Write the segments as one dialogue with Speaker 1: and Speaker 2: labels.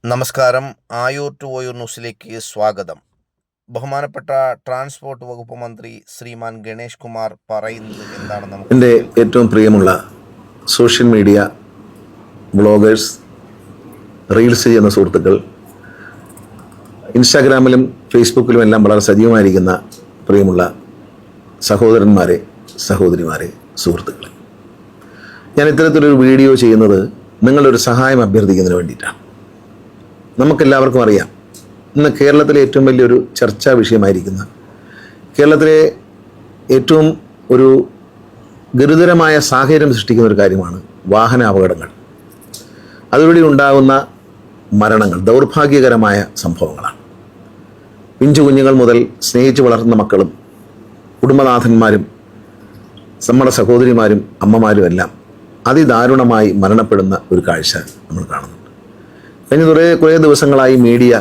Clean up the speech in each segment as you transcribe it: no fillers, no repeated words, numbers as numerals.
Speaker 1: നമസ്കാരം. ആയൂർ ടു ഓയൂർ ന്യൂസിലേക്ക് സ്വാഗതം. ബഹുമാനപ്പെട്ട ട്രാൻസ്പോർട്ട് വകുപ്പ് മന്ത്രി ശ്രീമാൻ ഗണേഷ് കുമാർ പറയുന്നത് എന്താണെന്ന് നമുക്ക്
Speaker 2: എൻ്റെ ഏറ്റവും പ്രിയമുള്ള സോഷ്യൽ മീഡിയ ബ്ലോഗേഴ്സ്, റീൽസ് ചെയ്യുന്ന സുഹൃത്തുക്കൾ, ഇൻസ്റ്റാഗ്രാമിലും ഫേസ്ബുക്കിലും എല്ലാം വളരെ സജീവമായിരിക്കുന്ന പ്രിയമുള്ള സഹോദരന്മാരെ, സഹോദരിമാരെ, സുഹൃത്തുക്കളെ, ഞാൻ ഇത്തരത്തിലൊരു വീഡിയോ ചെയ്യുന്നത് നിങ്ങളുടെ ഒരു സഹായം അഭ്യർത്ഥിക്കുന്നതിന് വേണ്ടിയിട്ടാണ്. നമുക്കെല്ലാവർക്കും അറിയാം, ഇന്ന് കേരളത്തിലെ ഏറ്റവും വലിയൊരു ചർച്ചാ വിഷയമായിരിക്കുന്ന, കേരളത്തിലെ ഏറ്റവും ഒരു ഗുരുതരമായ സാഹചര്യം സൃഷ്ടിക്കുന്ന ഒരു കാര്യമാണ് വാഹന അപകടങ്ങൾ. അതുവഴി ഉണ്ടാകുന്ന മരണങ്ങൾ ദൗർഭാഗ്യകരമായ സംഭവങ്ങളാണ്. പിഞ്ചു കുഞ്ഞുങ്ങൾ മുതൽ സ്നേഹിച്ച് വളർത്തുന്ന മക്കളും കുടുംബനാഥന്മാരും നമ്മുടെ സഹോദരിമാരും അമ്മമാരും എല്ലാം അതിദാരുണമായി മരണപ്പെടുന്ന ഒരു കാഴ്ച നമ്മൾ കാണുന്നു. കഴിഞ്ഞ കുറേ ദിവസങ്ങളായി മീഡിയ,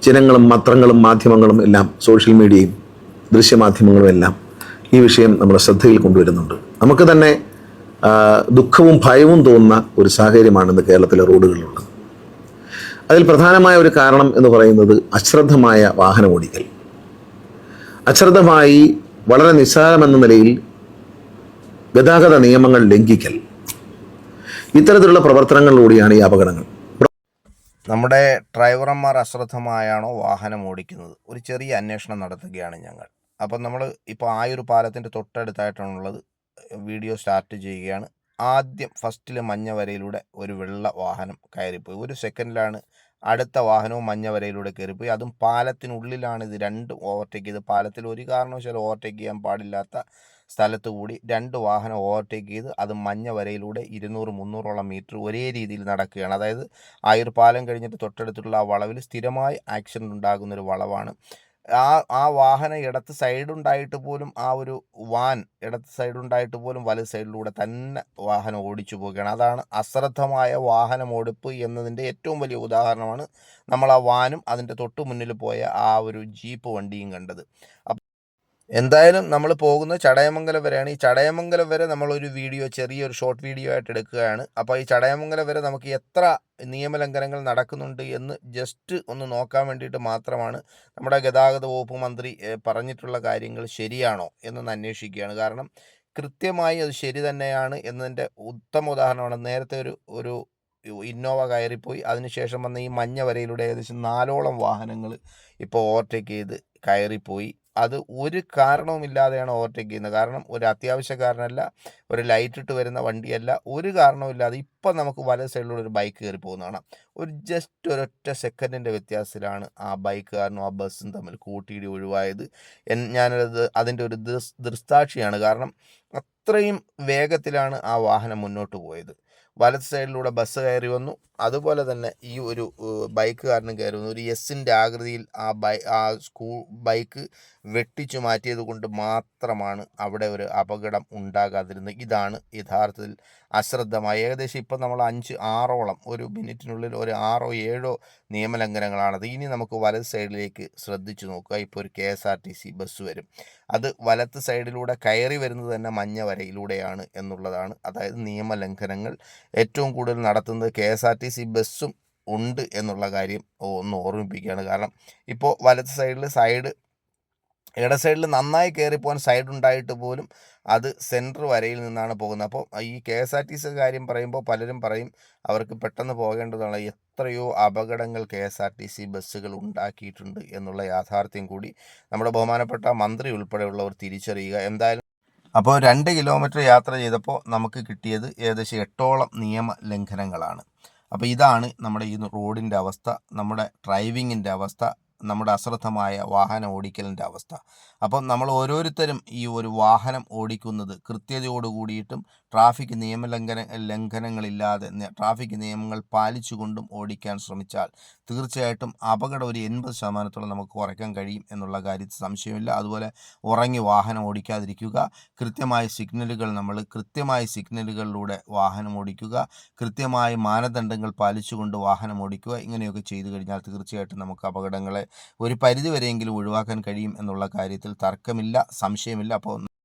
Speaker 2: ജനങ്ങളും പത്രങ്ങളും മാധ്യമങ്ങളും എല്ലാം, സോഷ്യൽ മീഡിയയും ദൃശ്യമാധ്യമങ്ങളും എല്ലാം ഈ വിഷയം നമ്മുടെ ശ്രദ്ധയിൽ കൊണ്ടുവരുന്നുണ്ട്. നമുക്ക് തന്നെ ദുഃഖവും ഭയവും തോന്നുന്ന ഒരു സാഹചര്യമാണ് ഇന്ന് കേരളത്തിലെ റോഡുകളിലുള്ളത്. അതിൽ പ്രധാനമായ ഒരു കാരണം എന്ന് പറയുന്നത് അശ്രദ്ധമായ വാഹനം ഓടിക്കൽ. അശ്രദ്ധമായി വളരെ നിസ്സാരമെന്ന നിലയിൽ ഗതാഗത നിയമങ്ങൾ ലംഘിക്കൽ, ഇത്തരത്തിലുള്ള പ്രവർത്തനങ്ങളിലൂടെയാണ് ഈ അപകടങ്ങൾ.
Speaker 1: നമ്മുടെ ഡ്രൈവർമാർ അശ്രദ്ധമായാണോ വാഹനം ഓടിക്കുന്നത്? ഒരു ചെറിയ അന്വേഷണം നടത്തുകയാണ് ഞങ്ങൾ. അപ്പം നമ്മൾ ഇപ്പോൾ ആയൂർ പാലത്തിൻ്റെ തൊട്ടടുത്തായിട്ടാണുള്ളത്. വീഡിയോ സ്റ്റാർട്ട് ചെയ്യുകയാണ്. ആദ്യം ഫസ്റ്റിൽ മഞ്ഞ വരയിലൂടെ ഒരു വെള്ള വാഹനം കയറിപ്പോയി. ഒരു സെക്കൻഡിലാണ് അടുത്ത വാഹനവും മഞ്ഞ വരയിലൂടെ കയറിപ്പോയി. അതും പാലത്തിനുള്ളിലാണ് ഇത് രണ്ടും ഓവർടേക്ക് ചെയ്ത്. പാലത്തിൽ ഒരു കാരണവശാലും ഓവർടേക്ക് ചെയ്യാൻ പാടില്ലാത്ത സ്ഥലത്ത് കൂടി രണ്ട് വാഹനം ഓവർടേക്ക് ചെയ്ത് അത് മഞ്ഞ വരയിലൂടെ 200-300ഓളം മീറ്റർ ഒരേ രീതിയിൽ നടക്കുകയാണ്. അതായത് ആയൂർ പാലം കഴിഞ്ഞിട്ട് തൊട്ടടുത്തുള്ള ആ വളവിൽ സ്ഥിരമായി ആക്സിഡൻ്റ് ഉണ്ടാകുന്നൊരു വളവാണ്. ആ വാഹനം ഇടത്ത് സൈഡുണ്ടായിട്ട് പോലും, ആ ഒരു വാൻ ഇടത്ത് സൈഡുണ്ടായിട്ട് പോലും വലത് സൈഡിലൂടെ തന്നെ വാഹനം ഓടിച്ചു പോവുകയാണ്. അതാണ് അശ്രദ്ധമായ വാഹനം ഓടിപ്പ് എന്നതിൻ്റെ ഏറ്റവും വലിയ ഉദാഹരണമാണ് നമ്മൾ ആ വാനും അതിൻ്റെ തൊട്ട് മുന്നിൽ പോയ ആ ഒരു ജീപ്പ് വണ്ടിയും കണ്ടത്. എന്തായാലും നമ്മൾ പോകുന്നത് ചടയമംഗലം വരെയാണ്. ഈ ചടയമംഗലം വരെ നമ്മളൊരു വീഡിയോ, ചെറിയൊരു ഷോർട്ട് വീഡിയോ ആയിട്ട് എടുക്കുകയാണ്. അപ്പോൾ ഈ ചടയമംഗലം വരെ നമുക്ക് എത്ര നിയമലംഘനങ്ങൾ നടക്കുന്നുണ്ട് എന്ന് ജസ്റ്റ് ഒന്ന് നോക്കാൻ വേണ്ടിയിട്ട് മാത്രമാണ് നമ്മുടെ ഗതാഗത വകുപ്പ് മന്ത്രി പറഞ്ഞിട്ടുള്ള കാര്യങ്ങൾ ശരിയാണോ എന്നൊന്ന് അന്വേഷിക്കുകയാണ്. കാരണം കൃത്യമായി അത് ശരി തന്നെയാണ് എന്നതിൻ്റെ ഉത്തമ ഉദാഹരണമാണ്. നേരത്തെ ഒരു ഇന്നോവ കയറിപ്പോയി. അതിനുശേഷം വന്ന ഈ മഞ്ഞ വരയിലൂടെ ഏകദേശം 4ഓളം വാഹനങ്ങൾ ഇപ്പോൾ ഓവർടേക്ക് ചെയ്ത് കയറിപ്പോയി. അത് ഒരു കാരണവുമില്ലാതെയാണ് ഓവർടേക്ക് ചെയ്യുന്നത്. കാരണം ഒരു അത്യാവശ്യക്കാരനല്ല, ഒരു ലൈറ്റ് ഇട്ട് വരുന്ന വണ്ടിയല്ല, ഒരു കാരണവുമില്ലാതെ ഇപ്പം നമുക്ക് വലത് സൈഡിലൂടെ ഒരു ബൈക്ക് കയറി പോകുന്നതാണ്. ജസ്റ്റ് ഒരൊറ്റ സെക്കൻഡിൻ്റെ വ്യത്യാസത്തിലാണ് ആ ബൈക്കുകാരനും ആ ബസ്സും തമ്മിൽ കൂട്ടിയിടി ഒഴിവായത്. ഞാനത് അതിൻ്റെ ഒരു ദൃക്സാക്ഷിയാണ്. കാരണം അത്രയും വേഗത്തിലാണ് ആ വാഹനം മുന്നോട്ട് പോയത്. വലത് സൈഡിലൂടെ ബസ് കയറി വന്നു. അതുപോലെ തന്നെ ഈ ഒരു ബൈക്കുകാരനും കയറി വന്നു. ഒരു എസിൻ്റെ ആകൃതിയിൽ ആ ബൈക്ക് വെട്ടിച്ചു മാറ്റിയത് കൊണ്ട് മാത്രമാണ് അവിടെ ഒരു അപകടം ഉണ്ടാകാതിരുന്നത്. ഇതാണ് യഥാർത്ഥത്തിൽ അശ്രദ്ധമായി. ഏകദേശം ഇപ്പം നമ്മൾ 5-6ഓളം, ഒരു മിനിറ്റിനുള്ളിൽ ഒരു 6-7 നിയമലംഘനങ്ങളാണത്. ഇനി നമുക്ക് വലത് സൈഡിലേക്ക് ശ്രദ്ധിച്ചു നോക്കുക. ഇപ്പോൾ ഒരു KSRTC ബസ് വരും. അത് വലത്ത് സൈഡിലൂടെ കയറി വരുന്നത് തന്നെ മഞ്ഞ വരയിലൂടെയാണ് എന്നുള്ളതാണ്. അതായത് നിയമലംഘനങ്ങൾ ഏറ്റവും കൂടുതൽ നടത്തുന്നത് KSRTC ബസ്സും ഉണ്ട് എന്നുള്ള കാര്യം ഒന്ന് ഓർമ്മിപ്പിക്കുകയാണ്. കാരണം ഇപ്പോൾ വലത്ത് സൈഡിൽ ഇട സൈഡിൽ നന്നായി കയറിപ്പോകാൻ സൈഡുണ്ടായിട്ട് പോലും അത് സെൻറ്റർ വരയിൽ നിന്നാണ് പോകുന്നത്. അപ്പോൾ ഈ KSRTC കാര്യം പറയുമ്പോൾ പലരും പറയും അവർക്ക് പെട്ടെന്ന് പോകേണ്ടതാണ്. എത്രയോ അപകടങ്ങൾ KSRTC ബസ്സുകൾ ഉണ്ടാക്കിയിട്ടുണ്ട് എന്നുള്ള യാഥാർത്ഥ്യം കൂടി നമ്മുടെ ബഹുമാനപ്പെട്ട മന്ത്രി ഉൾപ്പെടെയുള്ളവർ തിരിച്ചറിയുക. എന്തായാലും അപ്പോൾ 2 കിലോമീറ്റർ യാത്ര ചെയ്തപ്പോൾ നമുക്ക് കിട്ടിയത് ഏകദേശം 8ഓളം നിയമ ലംഘനങ്ങളാണ്. അപ്പോൾ ഇതാണ് നമ്മുടെ ഈ റോഡിൻ്റെ അവസ്ഥ, നമ്മുടെ ഡ്രൈവിങ്ങിൻ്റെ അവസ്ഥ, നമ്മുടെ അശ്രദ്ധമായ വാഹനം ഓടിക്കലിൻ്റെ അവസ്ഥ. അപ്പം നമ്മൾ ഓരോരുത്തരും ഈ ഒരു വാഹനം ഓടിക്കുന്നത് കൃത്യതയോട് കൂടിയിട്ടും ട്രാഫിക് ലംഘനങ്ങളില്ലാതെ ട്രാഫിക് നിയമങ്ങൾ പാലിച്ചുകൊണ്ടും ഓടിക്കാൻ ശ്രമിച്ചാൽ തീർച്ചയായിട്ടും അപകടം ഒരു 80% നമുക്ക് കുറയ്ക്കാൻ കഴിയും എന്നുള്ള കാര്യത്തിൽ സംശയമില്ല. അതുപോലെ ഉറങ്ങി വാഹനം ഓടിക്കാതിരിക്കുക, കൃത്യമായ സിഗ്നലുകളിലൂടെ വാഹനം ഓടിക്കുക, കൃത്യമായ മാനദണ്ഡങ്ങൾ പാലിച്ചുകൊണ്ട് വാഹനം ഓടിക്കുക. ഇങ്ങനെയൊക്കെ ചെയ്തു കഴിഞ്ഞാൽ തീർച്ചയായിട്ടും നമുക്ക് അപകടങ്ങളെ ഒരു പരിധിവരെയെങ്കിലും ഒഴിവാക്കാൻ കഴിയും എന്നുള്ള കാര്യത്തിൽ തർക്കമില്ല, സംശയമില്ല. അപ്പോൾ